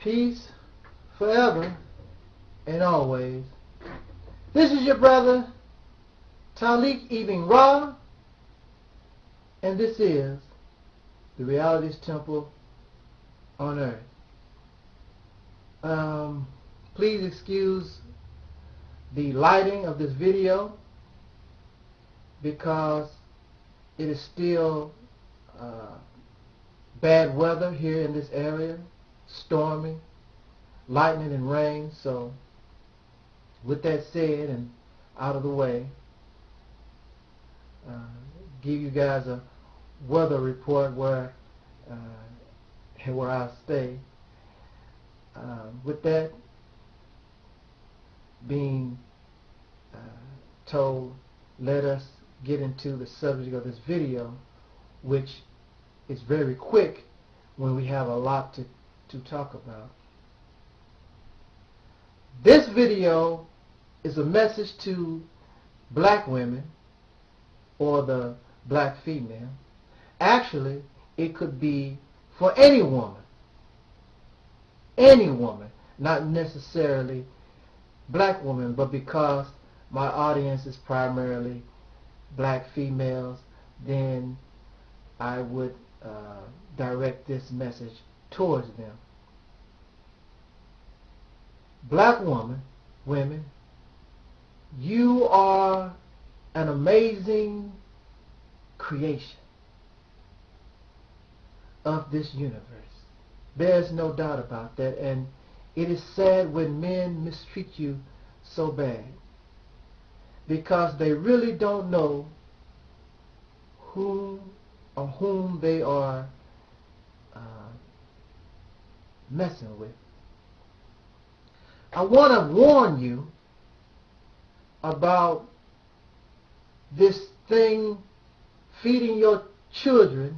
Peace forever and always. This is your brother Taalik Ibn'rad, and this is the Reality's Temple on Earth. Please excuse the lighting of this video because it is still bad weather here in this area, stormy, lightning and rain. So with that said and out of the way, give you guys a weather report where I stay. With that being told, let us get into the subject of this video, which is very quick when we have a lot to talk about. This video is a message to black women or the black female. Actually, it could be for any woman, not necessarily black women, but because my audience is primarily black females, then I would direct this message towards them. Black women, you are an amazing creation of this universe. There's no doubt about that, and it is sad when men mistreat you so bad because they really don't know whom they are messing with. I want to warn you about this thing, feeding your children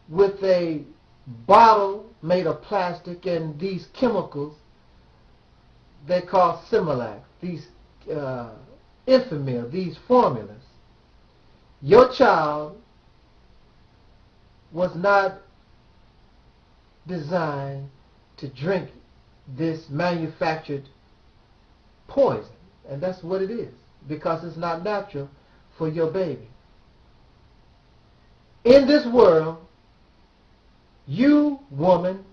with a bottle made of plastic and these chemicals they call Similac, these Enfamil, these formulas. Your child was not designed to drink this manufactured poison, and that's what it is, because it's not natural for your baby. In this world, you woman,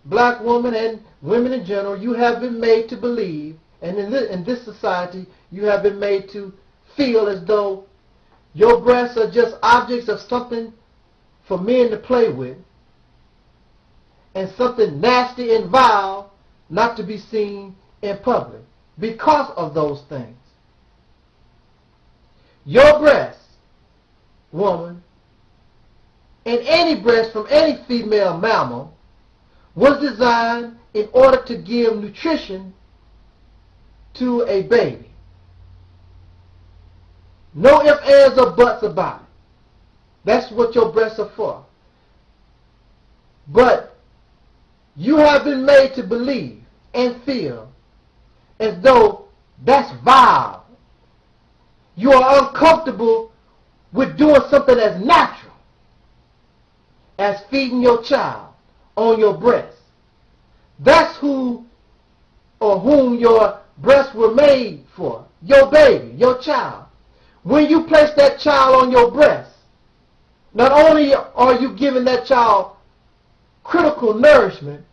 black woman, and women in general, you have been made to believe, and in this society, you have been made to feel as though your breasts are just objects of something for men to play with, and something nasty and vile not to be seen in public because of those things. Your breasts, woman, and any breast from any female mammal was designed in order to give nutrition to a baby. No ifs, ands, or buts about it. That's what your breasts are for. But you have been made to believe and feel as though that's vile. You are uncomfortable with doing something as natural as feeding your child on your breast. That's who or whom your breasts were made for. Your baby, your child. When you place that child on your breast, not only are you giving that child critical nourishment,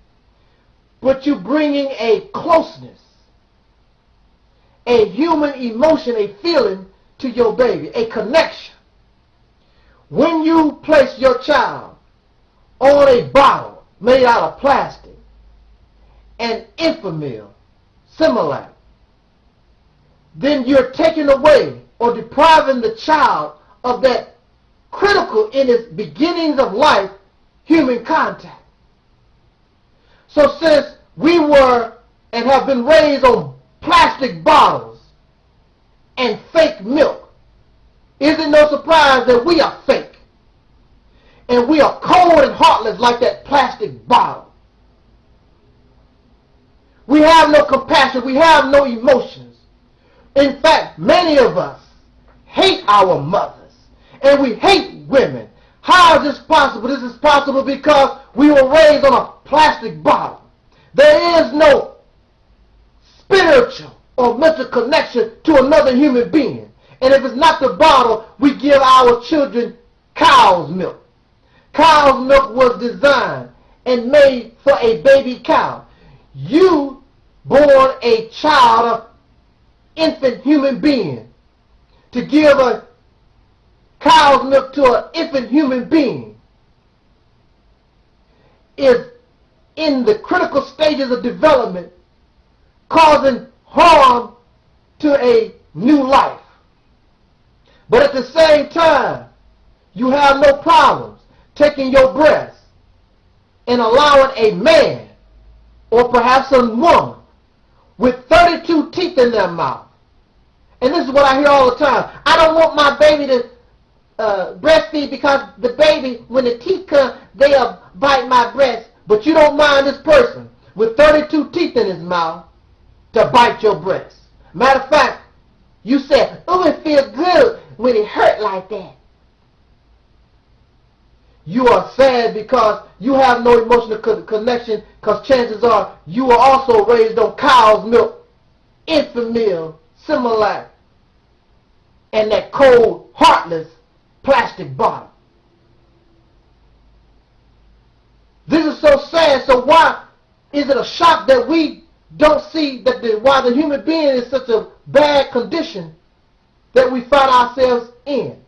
but you're bringing a closeness, a human emotion, a feeling to your baby, a connection. When you place your child on a bottle made out of plastic and Enfamil, Similac, then you're taking away or depriving the child of that critical in its beginnings of life human contact. So since we were and have been raised on plastic bottles and fake milk, is it no surprise that we are fake? And we are cold and heartless like that plastic bottle. We have no compassion. We have no emotions. In fact, many of us hate our mothers. And we hate women. How is this possible? This is possible because we were raised on a plastic bottle. There is no spiritual or mental connection to another human being. And if it's not the bottle, we give our children cow's milk. Cow's milk was designed and made for a baby cow. You born a child of infant human being to give a cow's milk to an infant human being is in the critical stages of development, causing harm to a new life. But at the same time, you have no problems taking your breast and allowing a man or perhaps a woman with 32 teeth in their mouth. And this is what I hear all the time. I don't want my baby to breastfeed because the baby, when the teeth come, they'll bite my breast. But you don't mind this person with 32 teeth in his mouth to bite your breast. Matter of fact, you said, oh, it feels good when it hurt like that. You are sad because you have no emotional connection, because chances are you were also raised on cow's milk, infant meal, Similac, and that cold, heartless plastic bottle. This is so sad. So why is it a shock that we don't see that why the human being is such a bad condition that we find ourselves in?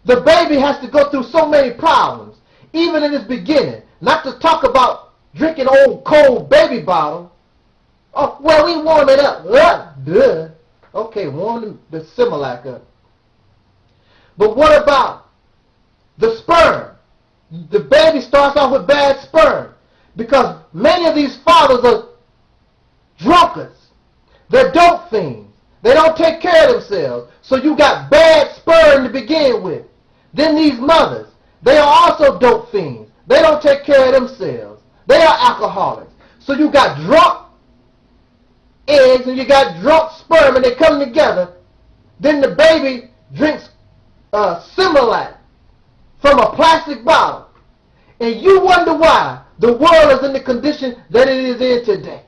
The baby has to go through so many problems, even in its beginning. Not to talk about drinking old cold baby bottle. Oh, well, we warm it up. Duh. Okay, warm the Similac up. But what about the sperm? The baby starts off with bad sperm because many of these fathers are drunkards. They're dope fiends. They don't take care of themselves. So you got bad sperm to begin with. Then these mothers, they are also dope fiends. They don't take care of themselves. They are alcoholics. So you got drunk eggs and you got drunk sperm, and they come together. Then the baby drinks Similac from a plastic bottle. And you wonder why the world is in the condition that it is in today.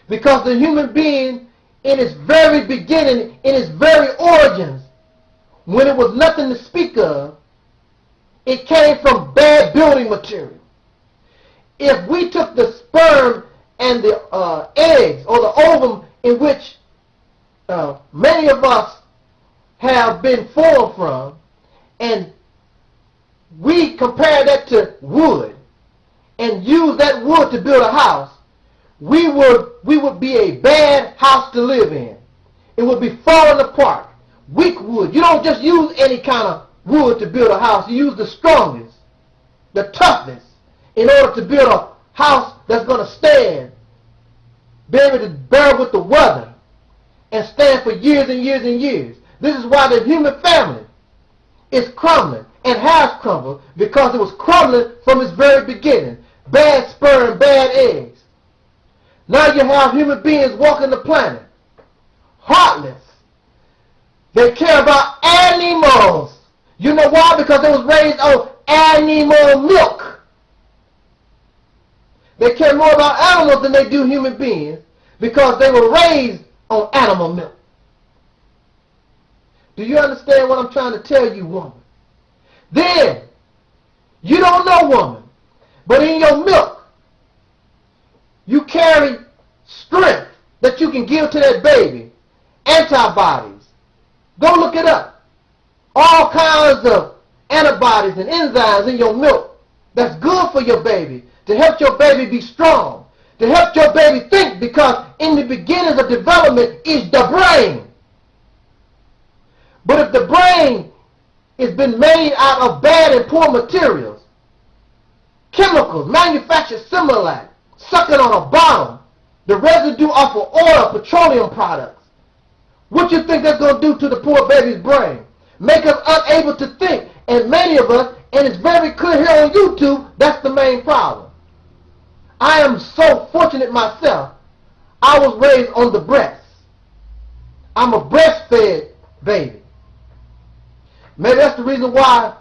Because the human being, in its very beginning, in its very origins, when it was nothing to speak of, it came from bad building material. If we took the sperm and the eggs or the ovum in which many of us have been formed from, and we compare that to wood and use that wood to build a house, we would be a bad house to live in. It would be falling apart. Weak wood. You don't just use any kind of wood to build a house. You use the strongest, the toughest, in order to build a house that's going to stand, be able to bear with the weather, and stand for years and years and years. This is why the human family is crumbling and has crumbled, because it was crumbling from its very beginning. Bad sperm, bad eggs. Now you have human beings walking the planet, heartless. They care about animals. You know why? Because they was raised on animal milk. They care more about animals than they do human beings because they were raised on animal milk. Do you understand what I'm trying to tell you, woman? Then, you don't know, woman, but in your milk, you carry strength that you can give to that baby, antibodies. Go look it up. All kinds of antibodies and enzymes in your milk that's good for your baby, to help your baby be strong, to help your baby think, because in the beginnings of development is the brain. But if the brain has been made out of bad and poor materials, chemicals, manufactured Similac, sucking on a bottle, the residue off of oil, petroleum products, what you think that's going to do to the poor baby's brain? Make us unable to think. And many of us, and it's very clear here on YouTube, that's the main problem. I am so fortunate myself. I was raised on the breast. I'm a breastfed baby. Maybe that's the reason why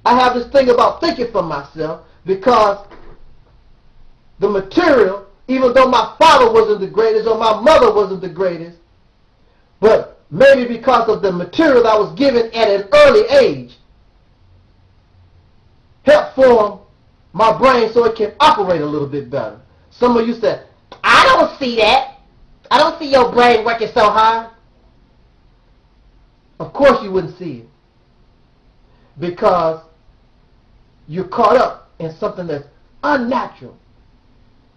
I have this thing about thinking for myself, because the material, even though my father wasn't the greatest or my mother wasn't the greatest, but maybe because of the material that I was given at an early age, help form my brain so it can operate a little bit better. Some of you said, I don't see that. I don't see your brain working so hard. Of course you wouldn't see it, because you're caught up in something that's unnatural.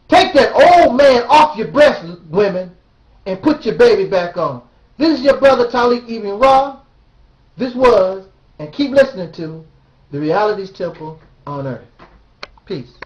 Take that old man off your breast, women, and put your baby back on. This is your brother Taalik Ibn'rad. This was, and keep listening to, the Reality's Temple on Earth. Peace.